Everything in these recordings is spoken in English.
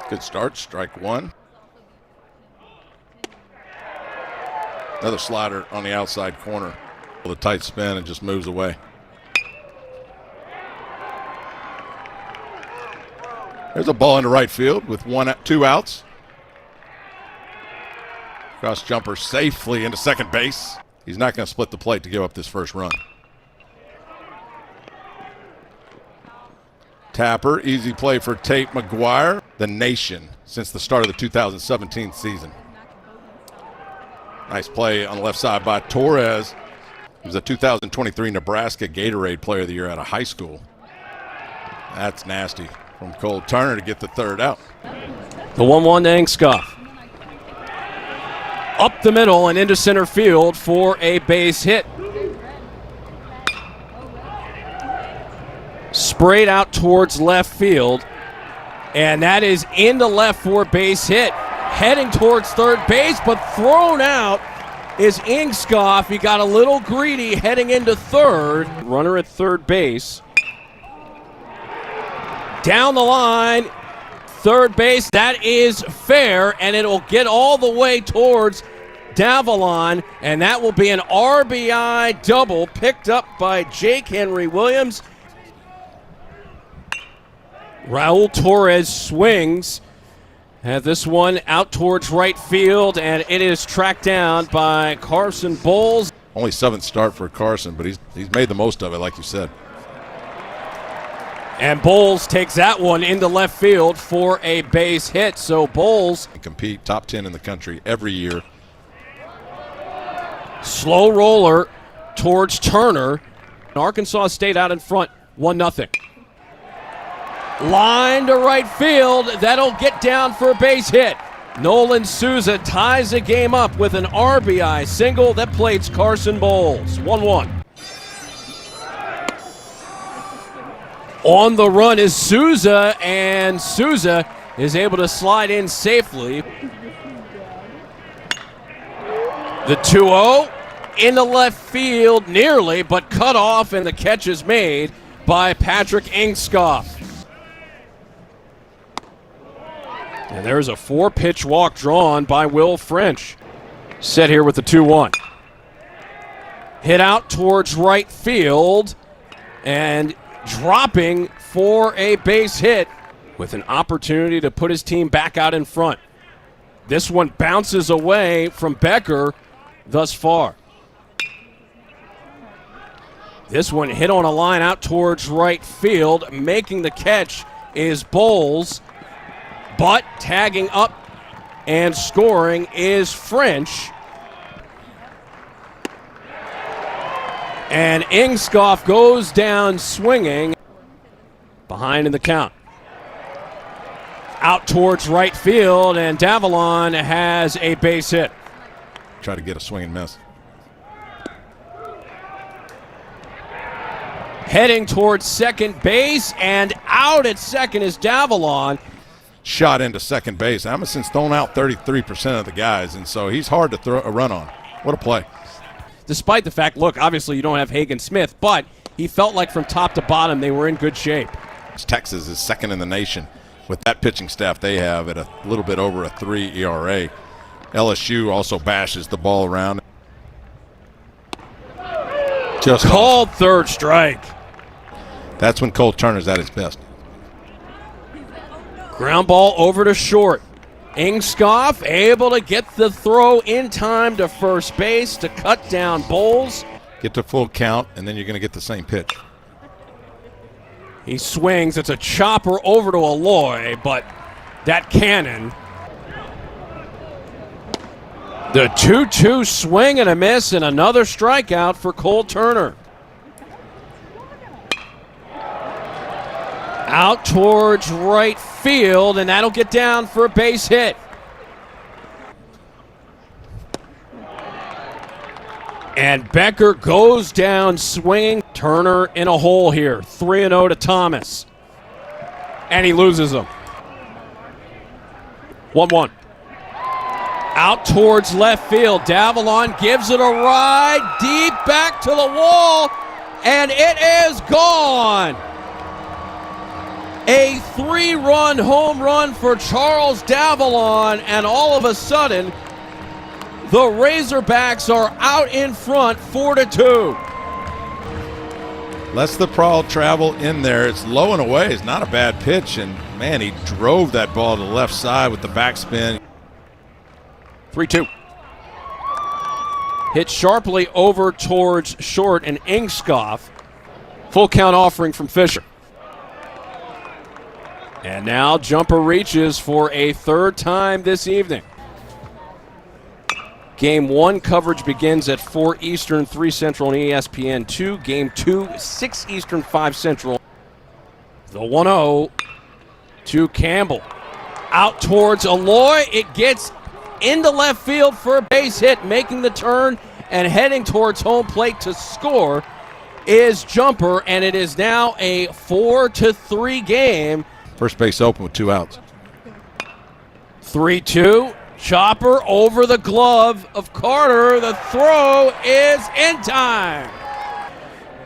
Good start, strike one. Another slider on the outside corner with a tight spin and just moves away. There's a ball into right field with two outs. Cross jumper safely into second base. He's not going to split the plate to give up this first run. Tapper, easy play for Tate McGuire, the nation since the start of the 2017 season. Nice play on the left side by Torres. He was a 2023 Nebraska Gatorade Player of the Year out of high school. That's nasty from Cole Turner to get the third out. The 1-1 to Engskoff. Up the middle and into center field for a base hit. Sprayed out towards left field, and that is into left for a base hit. Heading towards third base, but thrown out is Engskoff. He got a little greedy heading into third. Runner at third base. Down the line, third base, that is fair, and it'll get all the way towards Davalon, and that will be an RBI double picked up by Jake Henry Williams. Raul Torres swings at this one out towards right field, and it is tracked down by Carson Bowles. Only seventh start for Carson, but he's made the most of it, like you said. And Bowles takes that one into left field for a base hit. So Bowles compete top 10 in the country every year. Slow roller towards Turner. Arkansas State out in front, 1-0. Line to right field. That'll get down for a base hit. Nolan Souza ties the game up with an RBI single that plates Carson Bowles. 1-1. On the run is Souza, and Souza is able to slide in safely. The 2-0 into left field nearly, but cut off, and the catch is made by Patrick Engskoff. And there's a 4-pitch walk drawn by Will French. Set here with the 2-1. Hit out towards right field, and dropping for a base hit with an opportunity to put his team back out in front. This one bounces away from Becker thus far. This one hit on a line out towards right field. Making the catch is Bowles, but tagging up and scoring is French. And Engskoff goes down swinging. Behind in the count. Out towards right field, and Davalon has a base hit. Try to get a swing and miss. Heading towards second base, and out at second is Davalon. Shot into second base. Amundsen's thrown out 33% of the guys, and so he's hard to throw a run on. What a play. Despite the fact, look, obviously you don't have Hagen Smith, but he felt like from top to bottom they were in good shape. Texas is second in the nation with that pitching staff they have at a little bit over a 3 ERA. LSU also bashes the ball around. Just called third strike. That's when Cole Turner's at his best. Ground ball over to short. Engskoff able to get the throw in time to first base to cut down Bowles. Get to full count, and then you're going to get the same pitch. He swings. It's a chopper over to Aloy, but that cannon. The 2-2 swing and a miss, and another strikeout for Cole Turner. Out towards right field, and that'll get down for a base hit. And Becker goes down swinging. Turner in a hole here. 3-0 to Thomas. And he loses them. 1-1. Out towards left field. Davalon gives it a ride deep back to the wall, and it is gone. A 3-run home run for Charles Davalon, and all of a sudden, the Razerbacks are out in front 4-2. Lets the ball travel in there. It's low and away. It's not a bad pitch, and man, he drove that ball to the left side with the backspin. 3-2. Hit sharply over towards short, and Ingskoff. Full count offering from Fisher. And now Jumper reaches for a third time this evening. Game 1 coverage begins at 4 Eastern, 3 Central, and ESPN2. Game 2, 6 Eastern, 5 Central. The 1-0 to Campbell. Out towards Aloy. It gets into left field for a base hit, making the turn and heading towards home plate to score is Jumper, and it is now a 4-3 game. First base open with 2 outs. 3-2. Chopper over the glove of Carter. The throw is in time.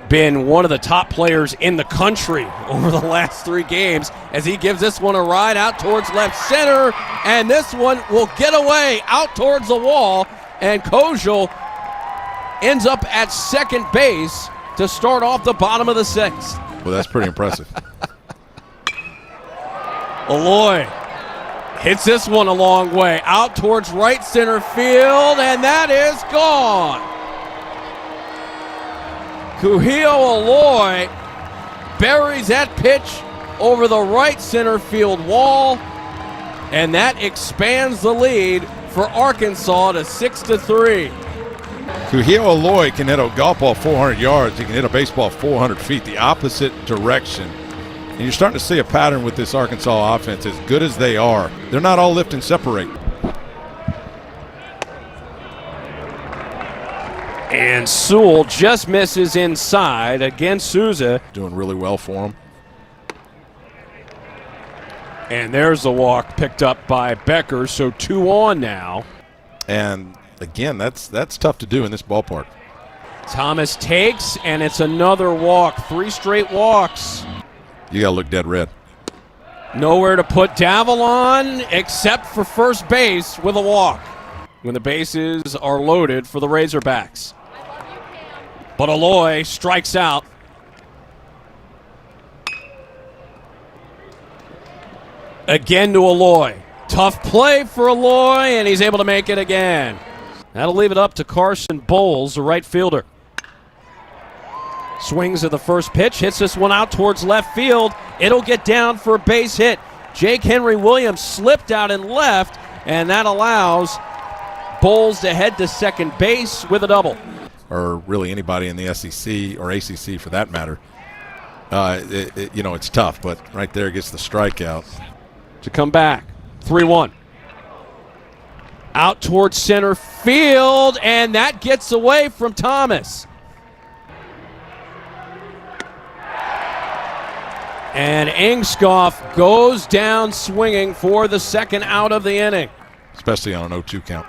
Been one of the top players in the country over the last 3 games as he gives this one a ride out towards left center, and this one will get away out towards the wall, and Kojal ends up at second base to start off the bottom of the 6th. Well, that's pretty impressive. Aloy hits this one a long way out towards right center field, and that is gone. Kuhio Aloy buries that pitch over the right center field wall, and that expands the lead for Arkansas to 6-3. Kuhio Aloy can hit a golf ball 400 yards. He can hit a baseball 400 feet, the opposite direction. And you're starting to see a pattern with this Arkansas offense. As good as they are, they're not all lift and separate. And Sewell just misses inside. Again, Souza doing really well for him. And there's the walk picked up by Becker, so 2 on now. And again, that's tough to do in this ballpark. Thomas takes, and it's another walk. 3 straight walks. You got to look dead red. Nowhere to put Davalon except for first base with a walk when the bases are loaded for the Razerbacks. But Aloy strikes out. Again to Aloy. Tough play for Aloy, and he's able to make it again. That'll leave it up to Carson Bowles, the right fielder. Swings at the first pitch, hits this one out towards left field. It'll get down for a base hit. Jake Henry Williams slipped out and left, and that allows Bowles to head to second base with a double. Or really anybody in the SEC or ACC for that matter. It's tough, but right there gets the strikeout. To come back, 3-1. Out towards center field, and that gets away from Thomas. And Ingskoff goes down swinging for the second out of the inning. Especially on an 0-2 count.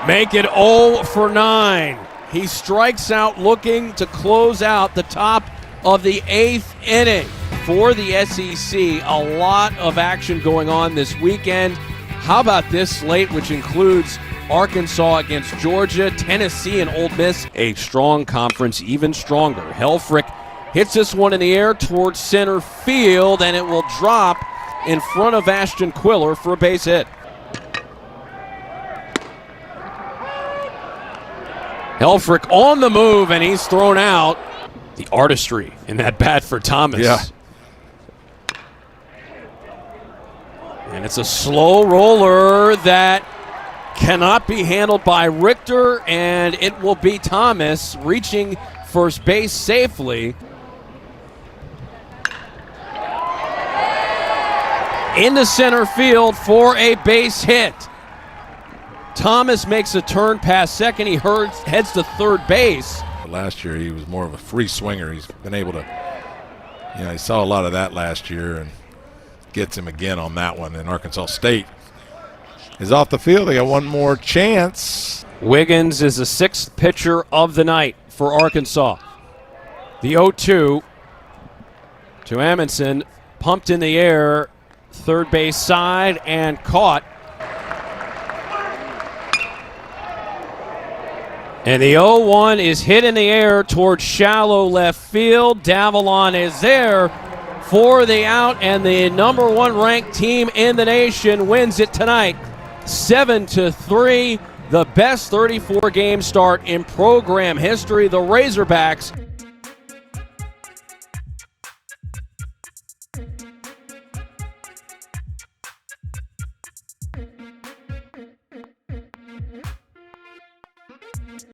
Make it 0 for 9. He strikes out looking to close out the top of the 8th inning. For the SEC, a lot of action going on this weekend. How about this slate, which includes Arkansas against Georgia, Tennessee, and Ole Miss. A strong conference, even stronger. Helfrich hits this one in the air towards center field, and it will drop in front of Ashton Quiller for a base hit. Helfrich on the move, and he's thrown out. The artistry in that bat for Thomas. Yeah. And it's a slow roller that cannot be handled by Richter, and it will be Thomas reaching first base safely. Into center field for a base hit. Thomas makes a turn past second. He heads to third base. Last year he was more of a free swinger. He's been able to, he saw a lot of that last year and gets him again on that one. And Arkansas State is off the field. They got one more chance. Wiggins is the 6th pitcher of the night for Arkansas. The 0-2. to Amundsen, pumped in the air, third base side, and caught. And the 0-1 is hit in the air towards shallow left field. Davalon is there for the out, and the number 1 ranked team in the nation wins it tonight, 7-3. The best 34-game start in program history. The Razerbacks